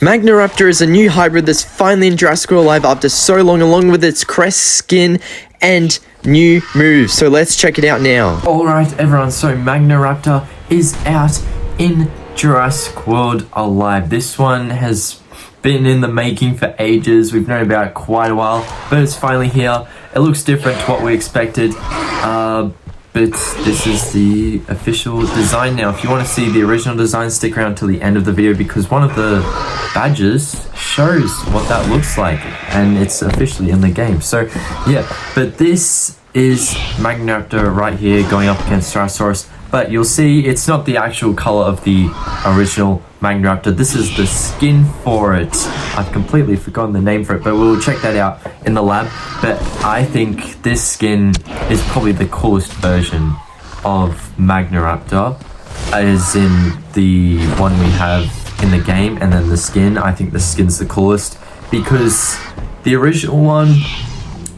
Magnaraptor is a new hybrid that's finally in Jurassic World Live after so long, along with its CREST skin and new moves. So let's check it out now. Alright everyone, so Magnaraptor is out in Jurassic World Alive. This one has been in the making for ages. We've known about it quite a while, but it's finally here. It looks different to what we expected. But this is the official design now. If you want to see the original design, stick around till the end of the video because one of the badges shows what that looks like and it's officially in the game. So yeah, but this is Magnaraptor right here going up against Tyrannosaurus. But you'll see it's not the actual color of the original Magnaraptor. This is the skin for it. I've completely forgotten the name for it, but we'll check that out in the lab. But I think this skin is probably the coolest version of Magnaraptor, as in the one we have in the game, and then the skin. I think the skin's the coolest because the original one,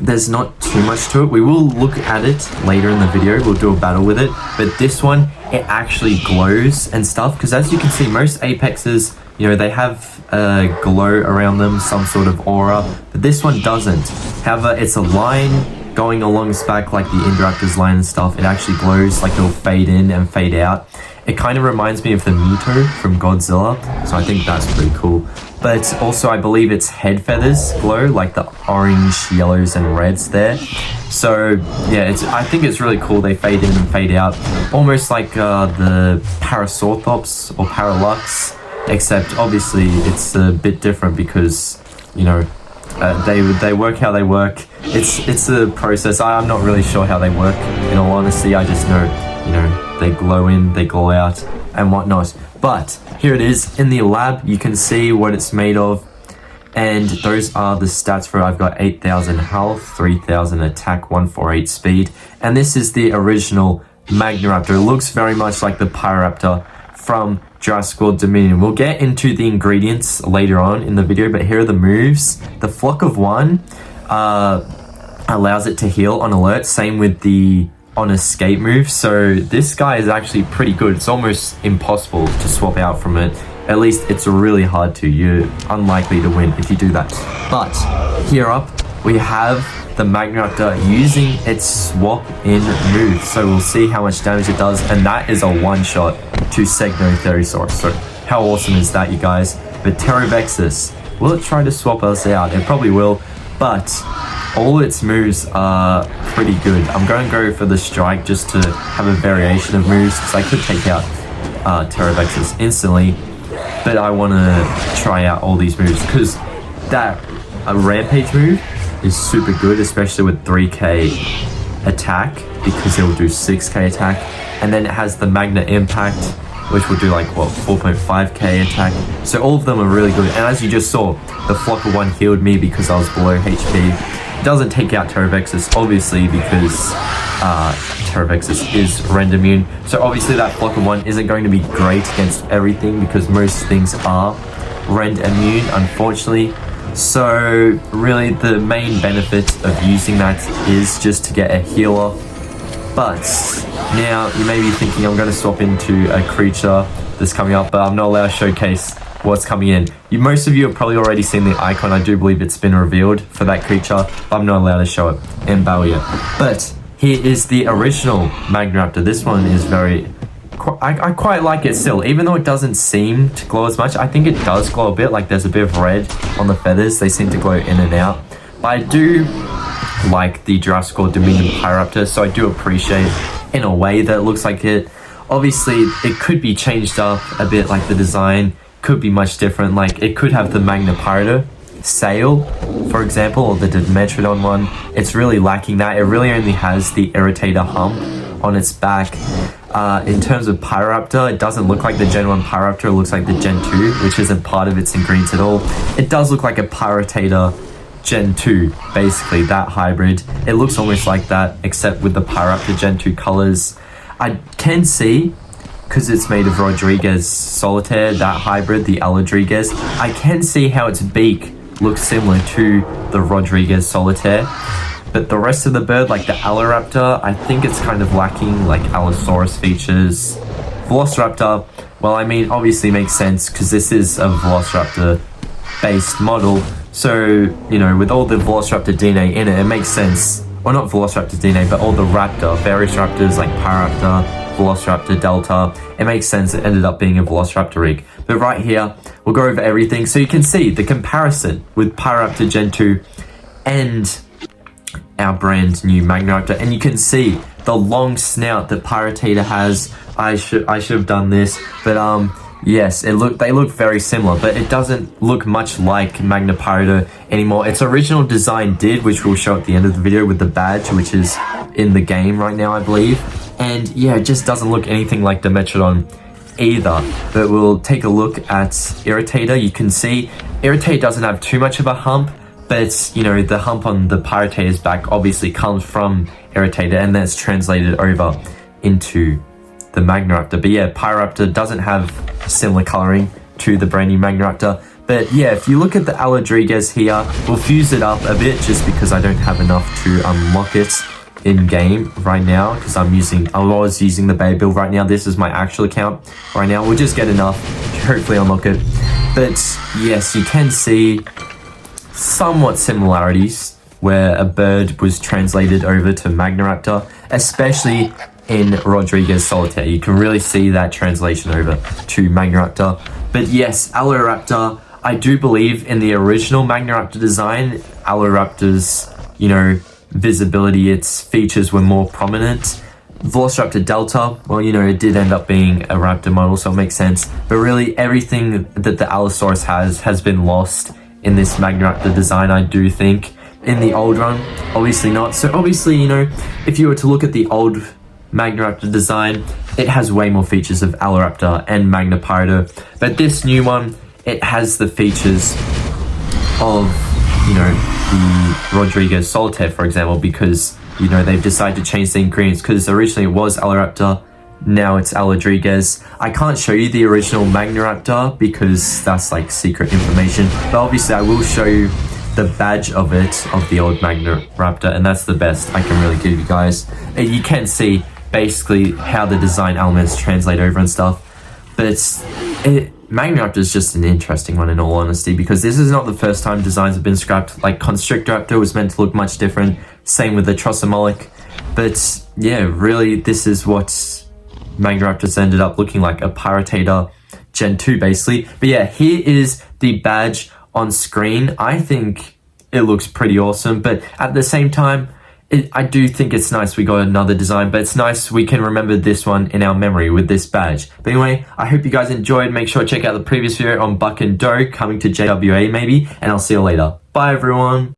there's not too much to it. We will look at it later in the video. We'll do a battle with it. But this one, it actually glows and stuff. Because as you can see, most Apexes, you know, they have a glow around them, some sort of aura. But this one doesn't. However, it's a line going along its back like the Indoraptor's line and stuff. It actually glows, like it'll fade in and fade out. It kind of reminds me of the Mito from Godzilla. So I think that's pretty cool. But also I believe its head feathers glow, like the orange, yellows, and reds there. So yeah, I think it's really cool. They fade in and fade out, almost like the Parasaurthops or Paralux, except obviously it's a bit different because, you know, they work how they work. It's a process. I'm not really sure how they work, in all honesty. I just know, you know, they glow in, they glow out, and whatnot. But here it is in the lab. You can see what it's made of, and those are the stats for it. I've got 8,000 health, 3,000 attack, 148 speed, and this is the original Magnaraptor. It looks very much like the Pyroraptor from Jurassic World Dominion. We'll get into the ingredients later on in the video, but here are the moves. The Flock of One allows it to heal on alert, same with the on escape move. So this guy is actually pretty good. It's almost impossible to swap out from it. At least it's really hard to. You're unlikely to win if you do that. But here up we have the Magnaraptor using its swap in move. So we'll see how much damage it does, and that is a one shot to Stegosaurus. So how awesome is that, you guys? But Pterovexus, will it try to swap us out? It probably will, but all its moves are pretty good. I'm going to go for the strike just to have a variation of moves because I could take out Pterovexus instantly, but I want to try out all these moves because that rampage move is super good, especially with 3k attack because it will do 6k attack, and then it has the Magna Impact, which will do like what, 4.5k attack. So all of them are really good, and as you just saw, the Flock of One healed me because I was below HP. Doesn't take out Pterovexus, obviously, because Pterovexus is rend immune. So obviously that Flock of One isn't going to be great against everything because most things are rend immune, unfortunately. So really the main benefit of using that is just to get a heal off. But now you may be thinking I'm going to swap into a creature that's coming up, but I'm not allowed to showcase what's coming in. Most of you have probably already seen the icon. I do believe it's been revealed for that creature, but I'm not allowed to show it in battle yet. But here is the original Magnaraptor. This one is I quite like it still, even though it doesn't seem to glow as much. I think it does glow a bit, like there's a bit of red on the feathers. They seem to glow in and out. But I do like the Jurassic World Dominion Pyroraptor, so I do appreciate in a way that it looks like it. Obviously, it could be changed up a bit, like the design could be much different. Like it could have the Magnapyritor sail, for example, or the Dimetrodon one. It's really lacking that. It really only has the Irritator hump on its back. In terms of Pyroraptor, it doesn't look like the Gen 1 Pyroraptor. It looks like the Gen 2, which isn't part of its ingredients at all. It does look like a Pyrritator Gen 2, basically, that hybrid. It looks almost like that, except with the Pyroraptor Gen 2 colors. I can see, because it's made of Rodrigues Solitaire, that hybrid, the Allodrigues, I can see how its beak looks similar to the Rodrigues Solitaire. But the rest of the bird, like the Alloraptor, I think it's kind of lacking like Allosaurus features. Velociraptor, well, I mean, obviously makes sense because this is a Velociraptor based model. So, you know, with all the Velociraptor DNA in it, it makes sense. Well, not Velociraptor DNA, but all the raptor, various raptors like Pyroraptor, Velociraptor Delta. It makes sense it ended up being a Velociraptor rig. But right here, we'll go over everything so you can see the comparison with Pyroraptor Gen 2 and our brand new Magnaraptor. And you can see the long snout that Pyrritator has. I should have done this, but yes, they look very similar, but it doesn't look much like Magnapyritor anymore. Its original design did, which we'll show at the end of the video with the badge, which is in the game right now, I believe. And yeah, it just doesn't look anything like Dimetrodon either. But we'll take a look at Irritator. You can see Irritator doesn't have too much of a hump, but it's, you know, the hump on the Pyrritator's back obviously comes from Irritator, and that's translated over into the Magnaraptor. But yeah, Pyroraptor doesn't have similar coloring to the brand new Magnaraptor. But yeah, if you look at the Allodrigues here, we'll fuse it up a bit just because I don't have enough to unlock it in game right now, because I was using the beta build right now. This is my actual account right now. We'll just get enough to hopefully unlock it. But yes, you can see somewhat similarities where a bird was translated over to Magnaraptor, especially in Rodrigues Solitaire. You can really see that translation over to Magnaraptor. But yes, Alloraptor, I do believe in the original Magnaraptor design, Alloraptor's, you know, visibility, its features were more prominent. Velociraptor Delta, well, you know, it did end up being a raptor model, so it makes sense. But really, everything that the Allosaurus has been lost in this Magnaraptor design, I do think. In the old run, obviously not. So obviously, you know, if you were to look at the old Magnaraptor design, it has way more features of Alloraptor and Magnapyritor. But this new one, it has the features of, you know, the Rodrigues Solitaire, for example, because, you know, they've decided to change the ingredients, because originally it was Alloraptor, now it's Allodrigues. I can't show you the original Magnaraptor because that's like secret information, but obviously I will show you the badge of it, of the old Magnaraptor, and that's the best I can really give you guys. You can see basically how the design elements translate over and stuff, but Magnaraptor is just an interesting one in all honesty, because this is not the first time designs have been scrapped. Like Constrictoraptor was meant to look much different, same with the Crichtomoloch, but yeah, really this is what Magnaraptor's ended up looking like, a Pyrritator Gen 2 basically. But yeah, here is the badge on screen. I think it looks pretty awesome, but at the same time, I do think it's nice we got another design, but it's nice we can remember this one in our memory with this badge. But anyway, I hope you guys enjoyed. Make sure to check out the previous video on Buck and Doe coming to JWA maybe, and I'll see you later. Bye everyone.